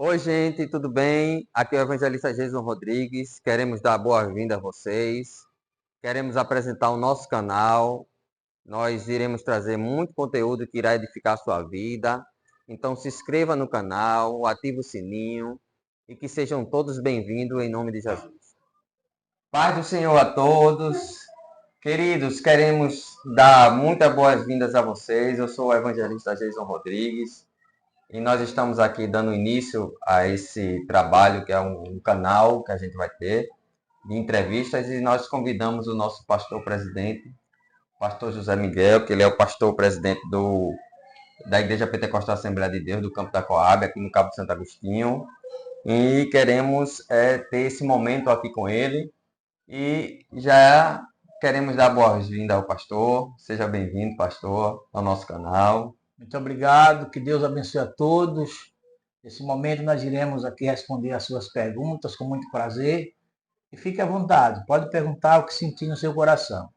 Oi, gente, tudo bem? Aqui é o evangelista Jason Rodrigues. Queremos dar boa-vinda a vocês. Queremos apresentar o nosso canal. Nós iremos trazer muito conteúdo que irá edificar a sua vida. Então, se inscreva no canal, ative o sininho e que sejam todos bem-vindos em nome de Jesus. Paz do Senhor a todos. Queridos, queremos dar muitas boas-vindas a vocês. Eu sou o evangelista Jason Rodrigues. E nós estamos aqui dando início a esse trabalho, que é um canal que a gente vai ter de entrevistas, e nós convidamos o nosso pastor presidente, o pastor José Miguel, que ele é o pastor presidente da Igreja Pentecostal Assembleia de Deus do Campo da Coab, aqui no Cabo de Santo Agostinho. E queremos ter esse momento aqui com ele. E já queremos dar boas-vindas ao pastor. Seja bem-vindo, pastor, ao nosso canal. Muito obrigado, que Deus abençoe a todos. Nesse momento nós iremos aqui responder as suas perguntas com muito prazer. E fique à vontade, pode perguntar o que sentir no seu coração.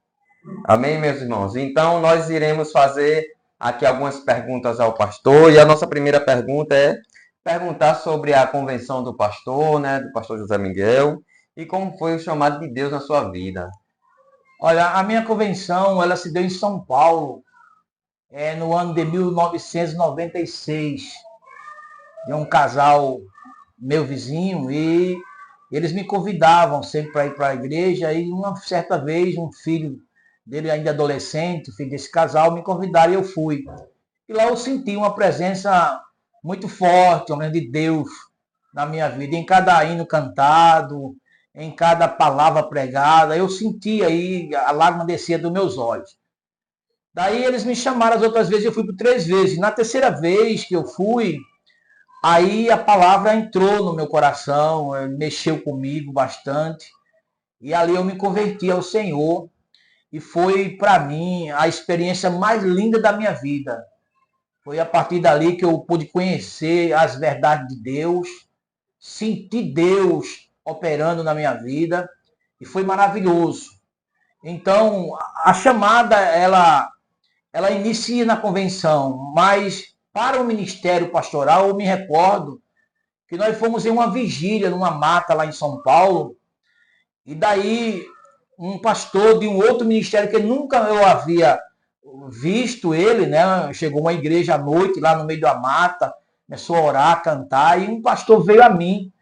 Amém, meus irmãos? Então nós iremos fazer aqui algumas perguntas ao pastor. E a nossa primeira pergunta é perguntar sobre a convenção do pastor, né, do pastor José Miguel, e como foi o chamado de Deus na sua vida. Olha, a minha convenção, ela se deu em São Paulo, no ano de 1996, de um casal meu vizinho, e eles me convidavam sempre para ir para a igreja, e uma certa vez um filho dele ainda adolescente, filho desse casal, me convidaram e eu fui. E lá eu senti uma presença muito forte, uma presença de Deus na minha vida, em cada hino cantado, em cada palavra pregada, eu senti aí, a lágrima descia dos meus olhos. Daí eles me chamaram as outras vezes, eu fui por 3 vezes. Na terceira vez que eu fui, aí a palavra entrou no meu coração, mexeu comigo bastante. E ali eu me converti ao Senhor. E foi para mim a experiência mais linda da minha vida. Foi a partir dali que eu pude conhecer as verdades de Deus, sentir Deus operando na minha vida. E foi maravilhoso. Então, a chamada, ela inicia na convenção, mas para o ministério pastoral, eu me recordo que nós fomos em uma vigília numa mata lá em São Paulo, e daí um pastor de um outro ministério que nunca eu havia visto ele, né? Chegou uma igreja à noite lá no meio da mata, começou a orar, cantar, e um pastor veio a mim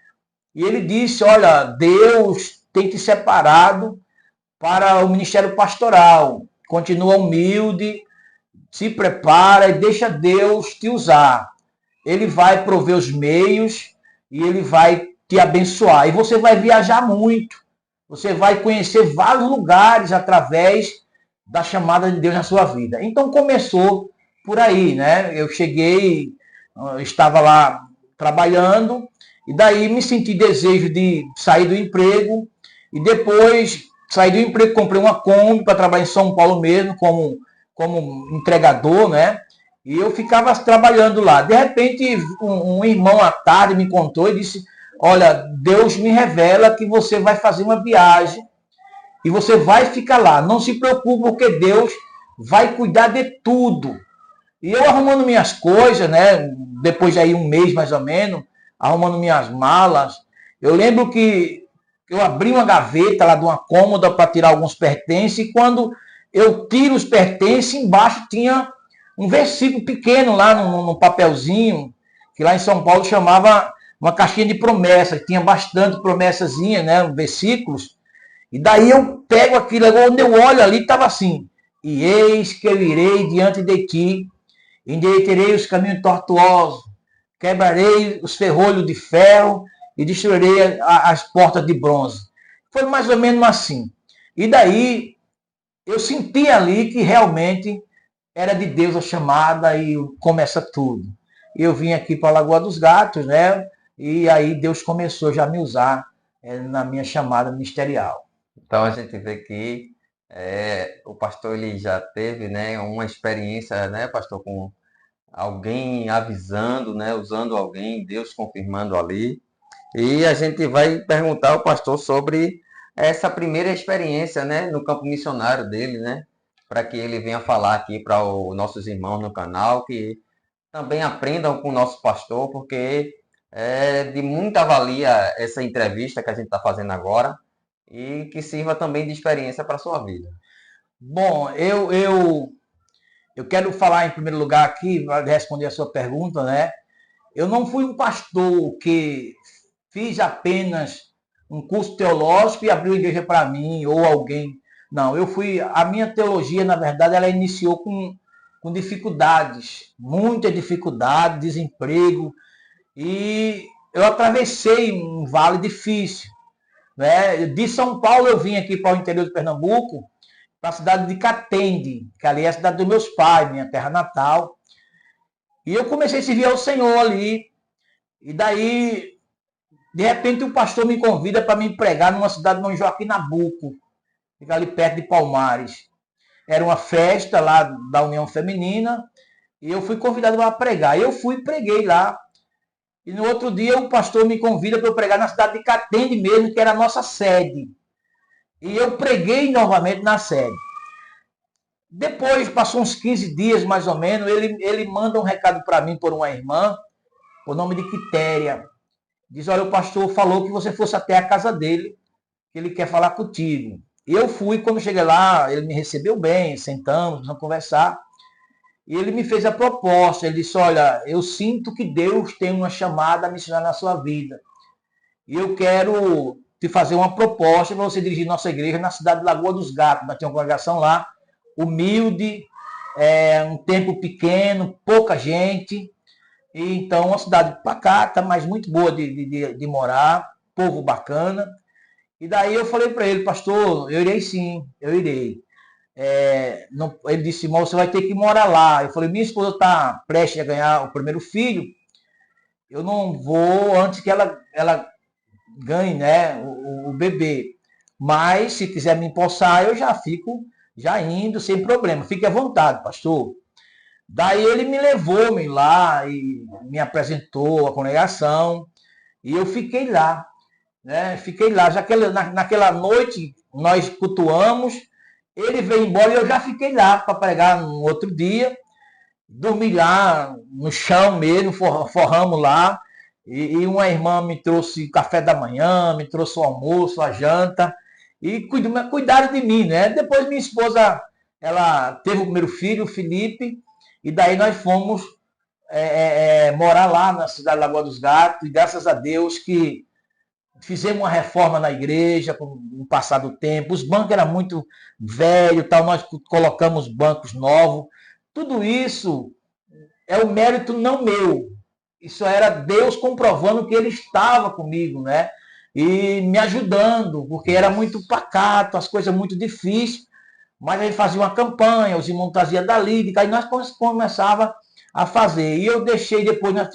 e ele disse: olha, Deus tem te separado para o ministério pastoral, continua humilde, se prepara e deixa Deus te usar. Ele vai prover os meios e ele vai te abençoar. E você vai viajar muito. Você vai conhecer vários lugares através da chamada de Deus na sua vida. Então começou por aí, né? Eu cheguei, estava lá trabalhando e daí me senti desejo de sair do emprego e depois saí do emprego, comprei uma Kombi para trabalhar em São Paulo mesmo como entregador, né? E eu ficava trabalhando lá. De repente, um irmão à tarde me contou e disse: olha, Deus me revela que você vai fazer uma viagem e você vai ficar lá. Não se preocupe, porque Deus vai cuidar de tudo. E eu arrumando minhas coisas, né? Depois de aí um mês mais ou menos, arrumando minhas malas. Eu lembro que eu abri uma gaveta lá de uma cômoda para tirar alguns pertences e quando eu tiro os pertences, embaixo tinha um versículo pequeno lá no papelzinho, que lá em São Paulo chamava uma caixinha de promessas, tinha bastante promessazinha, né, versículos. E daí eu pego aquilo, quando eu olho ali, estava assim: e eis que eu irei diante de ti, endireitarei os caminhos tortuosos, quebrarei os ferrolhos de ferro e destruirei as portas de bronze. Foi mais ou menos assim. E daí eu senti ali que realmente era de Deus a chamada e começa tudo. Eu vim aqui para a Lagoa dos Gatos, né? E aí Deus começou já a me usar na minha chamada ministerial. Então a gente vê que o pastor ele já teve, né, uma experiência, né, pastor, com alguém avisando, né, usando alguém, Deus confirmando ali. E a gente vai perguntar ao pastor sobre essa primeira experiência, né, no campo missionário dele, né, para que ele venha falar aqui para os nossos irmãos no canal, que também aprendam com o nosso pastor, porque É de muita valia essa entrevista que a gente está fazendo agora e que sirva também de experiência para a sua vida. Bom, eu quero falar em primeiro lugar aqui, para responder a sua pergunta, né? Eu não fui um pastor que fiz apenas um curso teológico e abriu a igreja para mim ou alguém. Não, a minha teologia, na verdade, ela iniciou com dificuldades, muita dificuldade, desemprego, e eu atravessei um vale difícil, né? De São Paulo eu vim aqui para o interior de Pernambuco, para a cidade de Catende, que ali é a cidade dos meus pais, minha terra natal. E eu comecei a servir ao Senhor ali. E daí, de repente, o pastor me convida para me pregar numa cidade de Joaquim Nabuco, fica ali perto de Palmares. Era uma festa lá da União Feminina e eu fui convidado para pregar. Eu fui e preguei lá. E no outro dia o pastor me convida para eu pregar na cidade de Catende mesmo, que era a nossa sede. E eu preguei novamente na sede. Depois, passou uns 15 dias mais ou menos, ele manda um recado para mim por uma irmã, por nome de Quitéria. Diz, olha, o pastor falou que você fosse até a casa dele, que ele quer falar contigo. E eu fui, quando cheguei lá, ele me recebeu bem, sentamos, vamos conversar. E ele me fez a proposta, ele disse, olha, eu sinto que Deus tem uma chamada missionária na sua vida. E eu quero te fazer uma proposta para você dirigir nossa igreja na cidade de Lagoa dos Gatos. Nós temos uma congregação lá, humilde, um tempo pequeno, pouca gente. E, então, uma cidade pacata, mas muito boa de morar, povo bacana. E daí eu falei para ele, pastor, eu irei sim, eu irei. Não, ele disse, irmão, você vai ter que morar lá. Eu falei, minha esposa está prestes a ganhar o primeiro filho, eu não vou antes que ela ganhe, né, o bebê. Mas se quiser me empossar, eu já fico já indo sem problema. Fique à vontade, pastor. Daí ele me levou-me lá e me apresentou a congregação e eu fiquei lá, né? Fiquei lá. Já naquela noite nós cultuamos, ele veio embora e eu já fiquei lá para pregar no outro dia. Dormi lá no chão mesmo, forramos lá. E uma irmã me trouxe café da manhã, me trouxe o almoço, a janta. E cuidaram de mim, né? Depois minha esposa, ela teve o primeiro filho, o Felipe. E daí nós fomos morar lá na cidade de Lagoa dos Gatos. E graças a Deus que fizemos uma reforma na igreja com o passar do tempo. Os bancos eram muito velhos, tal, nós colocamos bancos novos. Tudo isso é o mérito não meu. Isso era Deus comprovando que ele estava comigo, né? E me ajudando, porque era muito pacato, as coisas muito difíceis. Mas ele fazia uma campanha, os irmãos traziam dali, de cá, e nós começava a fazer. E eu deixei depois, nós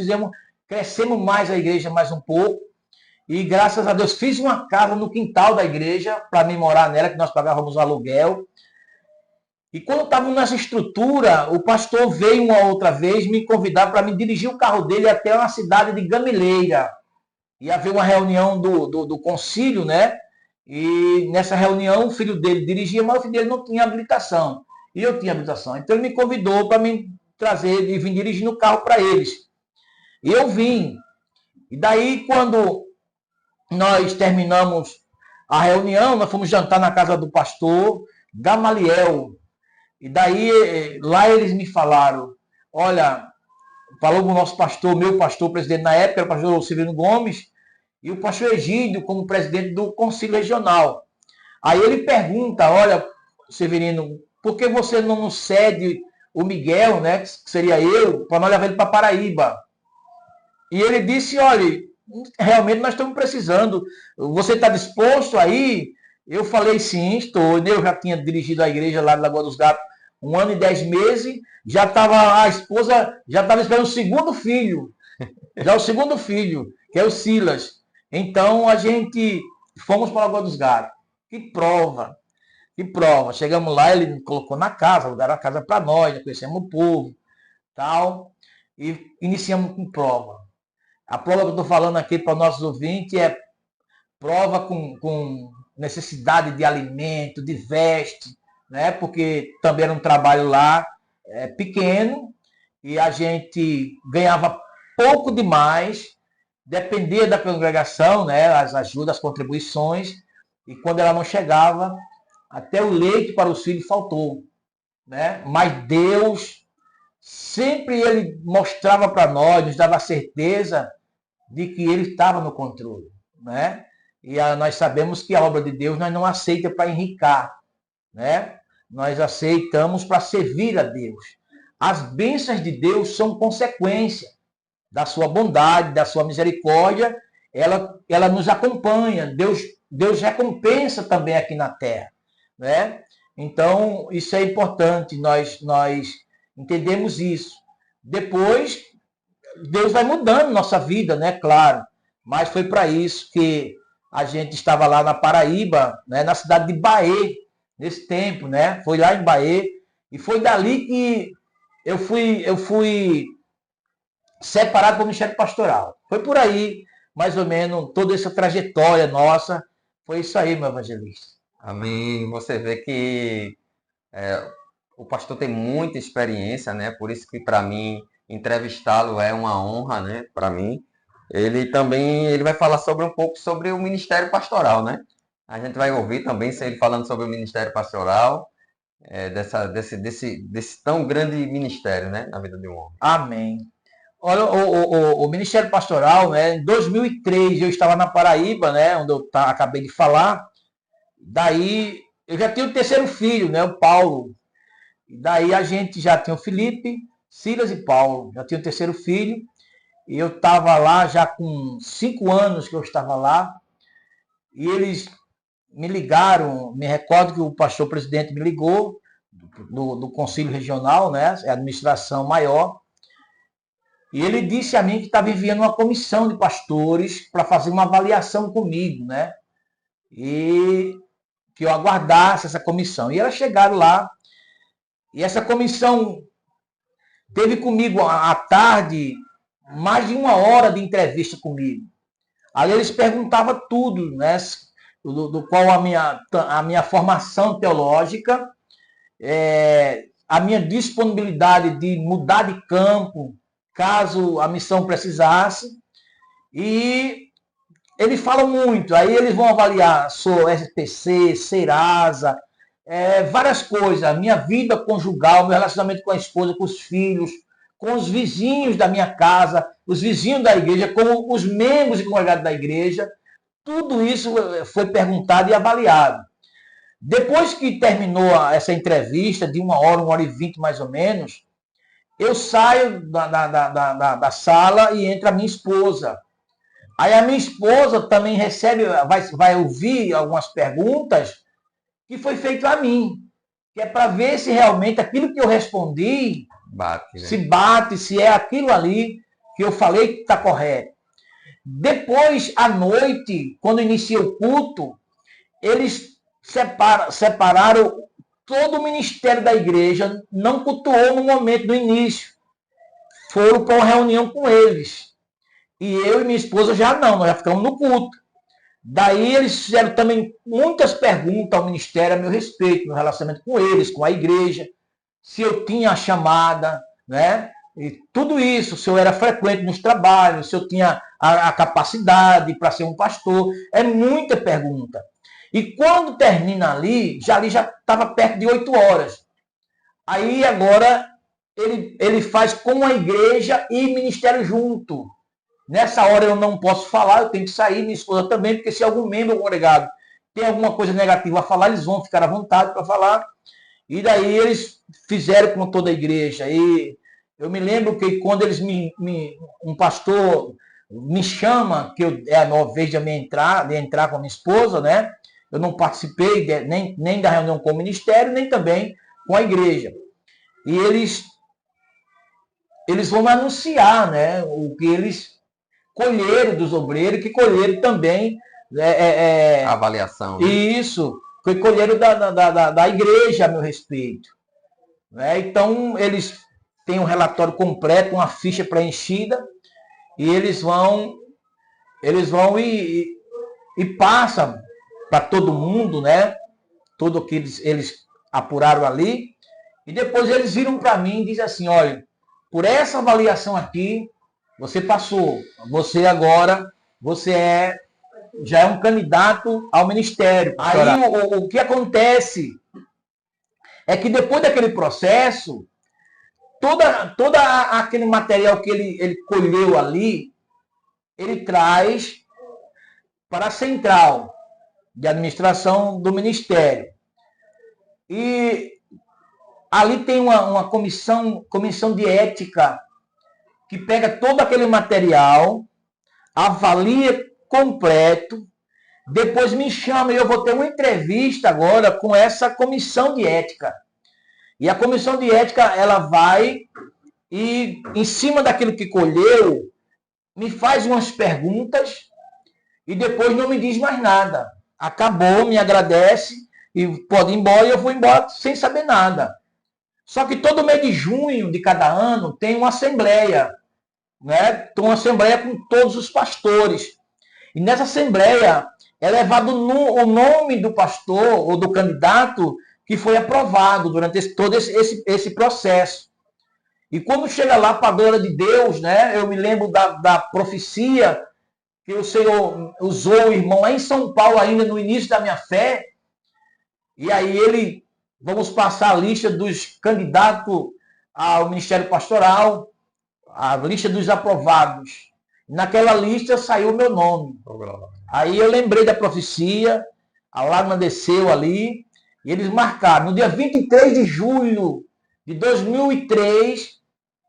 crescemos mais a igreja mais um pouco. E graças a Deus fiz uma casa no quintal da igreja para mim morar nela, que nós pagávamos o aluguel. E quando estávamos nessa estrutura, o pastor veio uma outra vez me convidar para me dirigir o carro dele até uma cidade de Gamileira. Ia haver uma reunião do concílio, né? E nessa reunião o filho dele dirigia, mas o filho dele não tinha habilitação. E eu tinha habilitação. Então ele me convidou para me trazer e vir dirigir no carro para eles. E eu vim. E daí, quando nós terminamos a reunião, nós fomos jantar na casa do pastor Gamaliel. E daí, lá eles me falaram, olha, falou com o nosso pastor, meu pastor, presidente na época, era o pastor Severino Gomes, e o pastor Egídio como presidente do Conselho Regional. Aí ele pergunta, olha, Severino, por que você não nos cede o Miguel, né, que seria eu, para nós levar ele para Paraíba? E ele disse, olha, realmente nós estamos precisando, você está disposto aí? Eu falei, sim, estou. Eu já tinha dirigido a igreja lá de Lagoa dos Gatos 1 ano e 10 meses, já estava, a esposa já estava esperando o segundo filho, já o segundo filho, que é o Silas. Então a gente fomos para Lagoa dos Gatos. Que prova, que prova. Chegamos lá, ele colocou na casa, alugaram a casa para nós, conhecemos o povo, tal, e iniciamos com prova. A prova que eu estou falando aqui para os nossos ouvintes é prova com necessidade de alimento, de veste, né? Porque também era um trabalho lá pequeno e a gente ganhava pouco demais dependia da congregação, né, as ajudas, as contribuições, e quando ela não chegava, até o leite para os filhos faltou, né? Mas Deus sempre ele mostrava para nós, nos dava a certeza de que ele estava no controle, né? E nós sabemos que a obra de Deus nós não aceita para enricar, né? Nós aceitamos para servir a Deus. As bênçãos de Deus são consequência da sua bondade, da sua misericórdia. Ela nos acompanha. Deus recompensa também aqui na terra, né? Então, isso é importante, nós entendemos isso. Depois, Deus vai mudando nossa vida, né? Claro. Mas foi para isso que a gente estava lá na Paraíba, né? Na cidade de Bahia, nesse tempo, né? Foi lá em Bahia, e foi dali que eu fui separado do Ministério Pastoral. Foi por aí, mais ou menos, toda essa trajetória nossa. Foi isso aí, meu evangelista. Amém. Você vê que o pastor tem muita experiência, né? Por isso que para mim entrevistá-lo é uma honra, né? Para mim. Ele vai falar um pouco sobre o ministério pastoral, né? A gente vai ouvir também ele falando sobre o ministério pastoral, desse tão grande ministério, né? Na vida de um homem. Amém. Olha, o Ministério Pastoral, né? Em 2003 eu estava na Paraíba, né? Onde eu acabei de falar. Daí eu já tinha o terceiro filho, né? O Paulo. Daí a gente já tinha o Felipe, Silas e Paulo. Já tinha o terceiro filho. E eu estava lá já com 5 anos que eu estava lá. E eles me ligaram, me recordo que o pastor presidente me ligou do Conselho Regional, né? É a administração maior. E ele disse a mim que estava enviando uma comissão de pastores para fazer uma avaliação comigo, né? E que eu aguardasse essa comissão. E elas chegaram lá, e essa comissão teve comigo à tarde mais de 1 hora de entrevista comigo. Ali eles perguntavam tudo, né? Do qual a minha formação teológica, a minha disponibilidade de mudar de campo, caso a missão precisasse. E eles falam muito, aí eles vão avaliar, sou SPC, Serasa, várias coisas, a minha vida conjugal, meu relacionamento com a esposa, com os filhos, com os vizinhos da minha casa, os vizinhos da igreja, com os membros e congregados da igreja. Tudo isso foi perguntado e avaliado. Depois que terminou essa entrevista, de 1 hora e 20 mais ou menos, eu saio da sala e entra a minha esposa. Aí a minha esposa também vai ouvir algumas perguntas que foi feito a mim, que é para ver se realmente aquilo que eu respondi se bate, se é aquilo ali que eu falei que está correto. Depois, à noite, quando inicia o culto, eles separaram todo o ministério da igreja, não cultuou no momento do início. Foram para uma reunião com eles. E eu e minha esposa já não, nós já ficamos no culto. Daí eles fizeram também muitas perguntas ao ministério a meu respeito, meu relacionamento com eles, com a igreja, se eu tinha a chamada, né? E tudo isso, se eu era frequente nos trabalhos, se eu tinha a capacidade para ser um pastor, é muita pergunta. E quando termina ali já estava perto de 8 horas. Aí agora ele faz com a igreja e ministério junto. Nessa hora eu não posso falar, eu tenho que sair, minha esposa também, porque se algum membro congregado tem alguma coisa negativa a falar, eles vão ficar à vontade para falar. E daí eles fizeram com toda a igreja. E eu me lembro que quando eles um pastor me chama, que é a nova vez de entrar com a minha esposa, né? Eu não participei nem da reunião com o ministério, nem também com a igreja. E eles vão anunciar, né, o que eles colheram dos obreiros, que colheram também a avaliação. Né? Isso, que colheram da igreja a meu respeito. Né? Então, eles têm um relatório completo, uma ficha preenchida, e eles vão e passam para todo mundo, né? Tudo o que eles apuraram ali, e depois eles viram para mim e dizem assim, olha, por essa avaliação aqui, Você passou. Você agora, já é um candidato ao ministério. Aí o que acontece é que depois daquele processo, toda aquele material que ele colheu ali, ele traz para a central de administração do ministério. E ali tem uma comissão de ética que pega todo aquele material, avalia completo, depois me chama e eu vou ter uma entrevista agora com essa comissão de ética. E a comissão de ética, ela vai e, em cima daquilo que colheu, me faz umas perguntas e depois não me diz mais nada. Acabou, me agradece e pode ir embora, e eu vou embora sem saber nada. Só que todo mês de junho de cada ano tem uma assembleia, né? Tem uma assembleia com todos os pastores. E nessa assembleia é levado o nome do pastor ou do candidato que foi aprovado durante todo esse processo. E quando chega lá para a glória de Deus, né? Eu me lembro da profecia que o Senhor usou o irmão lá em São Paulo, ainda no início da minha fé. E aí vamos passar a lista dos candidatos ao Ministério Pastoral, a lista dos aprovados. Naquela lista saiu o meu nome. Aí eu lembrei da profecia, a lágrima desceu ali, e eles marcaram. No dia 23 de julho de 2003,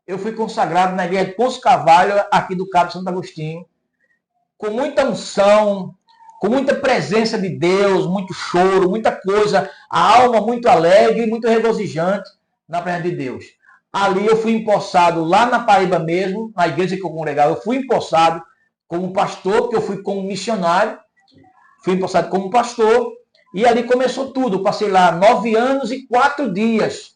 eu fui consagrado na igreja de Ponce Carvalho, aqui do Cabo Santo Agostinho, com muita unção, com muita presença de Deus, muito choro, muita coisa, a alma muito alegre, muito regozijante na presença de Deus. Ali eu fui empossado, lá na Paraíba mesmo, na igreja que eu congregava, eu fui empossado como pastor, porque eu fui como missionário, fui empossado como pastor, e ali começou tudo. Eu passei lá 9 anos e 4 dias.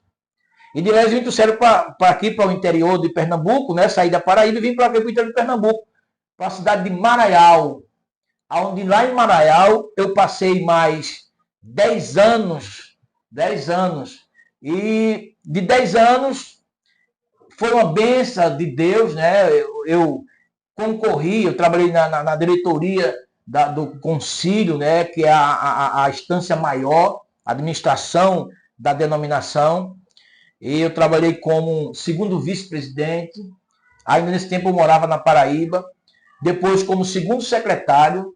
E de lá eu vim do sério para aqui, para o interior de Pernambuco, né? Saí da Paraíba e vim para aqui, para o interior de Pernambuco, para a cidade de Maraial, onde lá em Maraial eu passei mais 10 anos, 10 anos, e de 10 anos foi uma bênção de Deus, né? Eu concorri, eu trabalhei na diretoria do concílio, né? Que é a instância maior, a administração da denominação, e eu trabalhei como segundo vice-presidente. Ainda nesse tempo eu morava na Paraíba, depois como segundo secretário,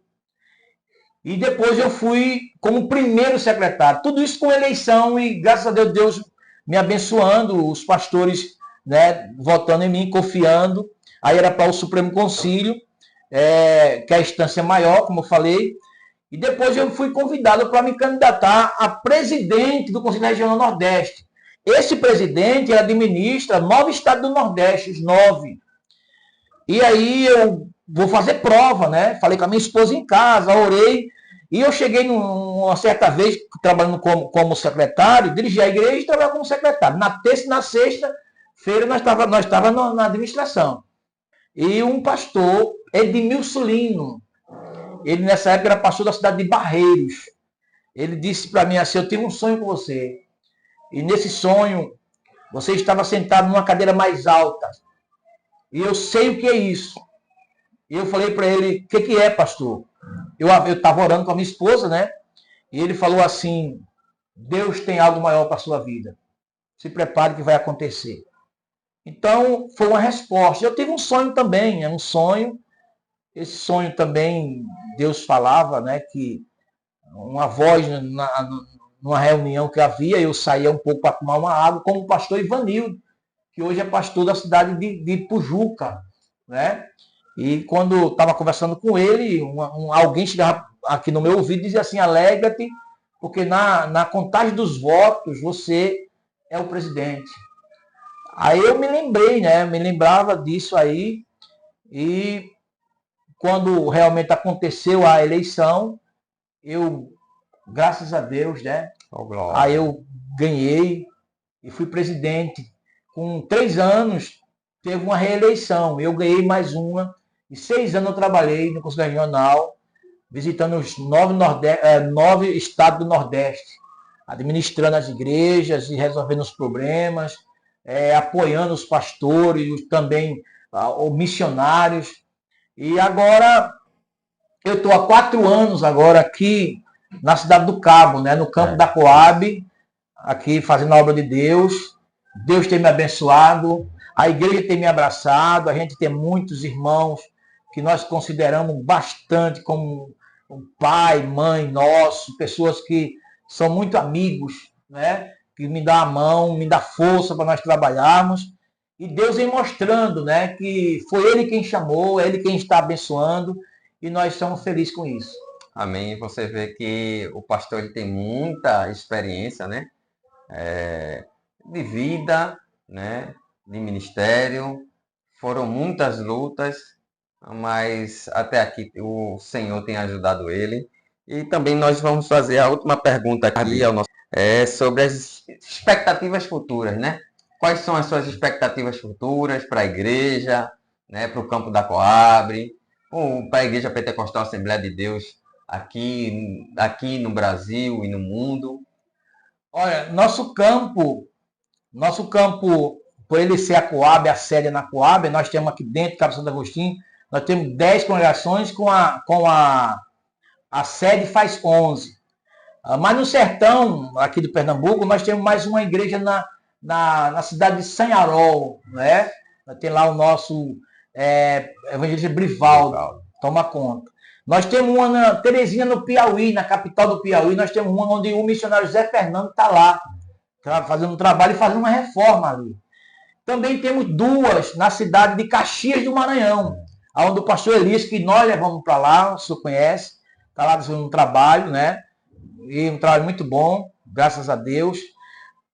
e depois eu fui como primeiro secretário. Tudo isso com eleição e, graças a Deus, Deus me abençoando, os pastores, né, votando em mim, confiando. Aí era para o Supremo Concílio, que é a instância maior, como eu falei. E depois eu fui convidado para me candidatar a presidente do Conselho Regional Nordeste. Esse presidente administra 9 estados do Nordeste, os 9. E aí eu vou fazer prova, né? Falei com a minha esposa em casa, orei. E eu cheguei uma certa vez, trabalhando como secretário, dirigi a igreja e trabalhava como secretário. Na terça e na sexta-feira nós estávamos na administração. E um pastor, Edmilson Lino, ele nessa época era pastor da cidade de Barreiros. Ele disse para mim assim: eu tenho um sonho com você. E nesse sonho, você estava sentado numa cadeira mais alta. E eu sei o que é isso. E eu falei para ele: o que é, pastor? Eu estava orando com a minha esposa, né? E ele falou assim: Deus tem algo maior para a sua vida. Se prepare que vai acontecer. Então, foi uma resposta. Eu tive um sonho também, é um sonho. Esse sonho também, Deus falava, né? Que uma voz numa reunião que havia, eu saía um pouco para tomar uma água, como o pastor Ivanildo, que hoje é pastor da cidade de Pujuca, né? E quando estava conversando com ele, alguém chegava aqui no meu ouvido e dizia assim: alegra-te, porque na contagem dos votos você é o presidente. Aí eu me lembrei, né? Me lembrava disso aí. E quando realmente aconteceu a eleição, eu, graças a Deus, né? Aí eu ganhei e fui presidente. Com 3 anos, teve uma reeleição. Eu ganhei mais uma. E 6 anos eu trabalhei no Conselho Regional, visitando os 9 estados do Nordeste, administrando as igrejas e resolvendo os problemas, apoiando os pastores, também ou missionários. E agora, eu estou há 4 anos agora aqui na Cidade do Cabo, né, no campo da Coab, aqui fazendo a obra de Deus. Deus tem me abençoado, a igreja tem me abraçado, a gente tem muitos irmãos que nós consideramos bastante como um pai, mãe nosso, pessoas que são muito amigos, né? Que me dá a mão, me dá força para nós trabalharmos. E Deus vem mostrando, né, que foi Ele quem chamou, é Ele quem está abençoando, e nós estamos felizes com isso. Amém. Você vê que o pastor ele tem muita experiência, né? De vida, né? De ministério. Foram muitas lutas, mas até aqui o Senhor tem ajudado ele. E também nós vamos fazer a última pergunta aqui ao nosso, sobre as expectativas futuras, né? Quais são as suas expectativas futuras para a igreja, né? Para o campo da Coab, ou para a Igreja Pentecostal Assembleia de Deus aqui no Brasil e no mundo? Olha, nosso campo, por ele ser a Coab, a sede na Coab, nós temos aqui dentro, Cabo Santo Agostinho, nós temos 10 congregações, com a sede faz 11. Mas no sertão, aqui de Pernambuco, nós temos mais uma igreja na cidade de Sanharol, né? Tem lá o nosso evangelista Brivaldo, toma conta. Nós temos uma na Terezinha, no Piauí, na capital do Piauí, nós temos uma onde o missionário Zé Fernando está lá, fazendo um trabalho e fazendo uma reforma ali. Também temos 2 na cidade de Caxias do Maranhão, onde o pastor Elias, que nós levamos para lá, o senhor conhece, está lá fazendo um trabalho, né? E um trabalho muito bom, graças a Deus.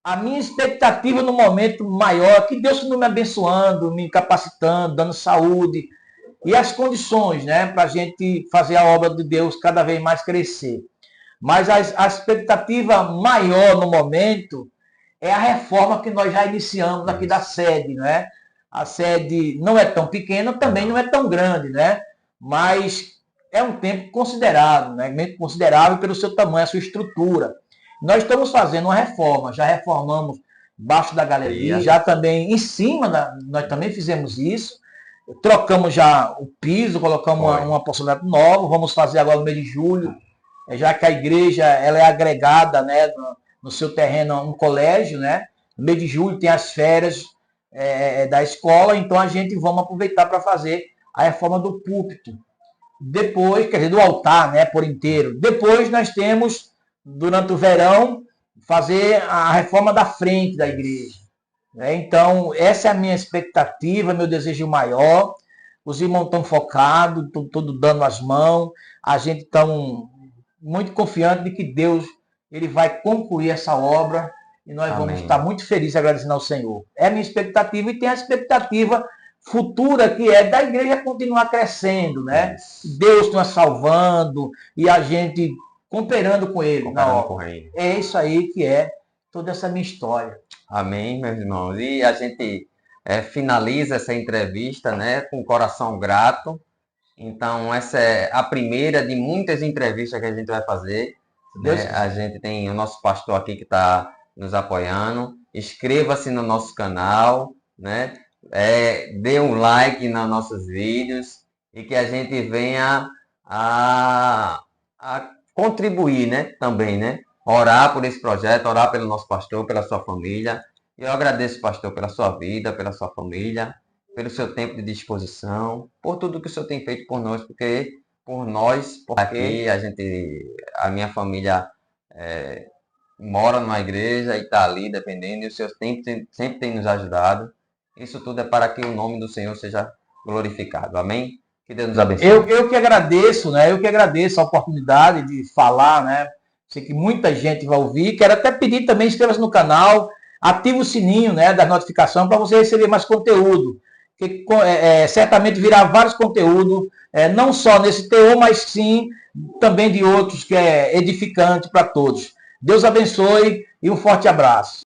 A minha expectativa no momento maior é que Deus continue me abençoando, me capacitando, dando saúde e as condições, né, para a gente fazer a obra de Deus cada vez mais crescer. Mas a expectativa maior no momento é a reforma que nós já iniciamos aqui da sede, né? A sede não é tão pequena, também não é tão grande, né? Mas é um tempo considerável, né? Considerável pelo seu tamanho, a sua estrutura. Nós estamos fazendo uma reforma, já reformamos embaixo da galeria, já também em cima, nós também fizemos isso, trocamos já o piso, colocamos uma porcelanato nova, vamos fazer agora no mês de julho, já que a igreja ela é agregada, né, no seu terreno um colégio, né? No mês de julho tem as férias da escola, então a gente vamos aproveitar para fazer a reforma do púlpito. Depois, quer dizer, do altar, né, por inteiro. Depois nós temos, durante o verão, fazer a reforma da frente da igreja. Então, essa é a minha expectativa, meu desejo maior. Os irmãos estão focados, estão todos dando as mãos. A gente está muito confiante de que Deus ele vai concluir essa obra e nós vamos estar muito felizes agradecendo ao Senhor. É a minha expectativa e tem a expectativa futura que é da igreja continuar crescendo, né? Deus nos salvando e a gente cooperando com Ele. É isso aí que é toda essa minha história. Amém, meus irmãos. E a gente finaliza essa entrevista, né, com o coração grato. Então, essa é a primeira de muitas entrevistas que a gente vai fazer. Né? A gente tem o nosso pastor aqui que está nos apoiando. Inscreva-se no nosso canal, né? Dê um like nos nossos vídeos e que a gente venha a contribuir, né? Também, né? Orar por esse projeto, orar pelo nosso pastor, pela sua família. Eu agradeço, pastor, pela sua vida, pela sua família, pelo seu tempo de disposição, por tudo que o senhor tem feito por nós, porque por nós, aqui, a minha família mora numa igreja e está ali dependendo, e o senhor sempre tem nos ajudado. Isso tudo é para que o nome do Senhor seja glorificado. Amém? Que Deus nos abençoe. Eu que agradeço, né? Eu que agradeço a oportunidade de falar, né? Sei que muita gente vai ouvir. Quero até pedir também, inscreva-se no canal, ative o sininho, né, da notificação para você receber mais conteúdo. Que certamente virá vários conteúdos, não só nesse teor, mas sim também de outros que é edificante para todos. Deus abençoe e um forte abraço.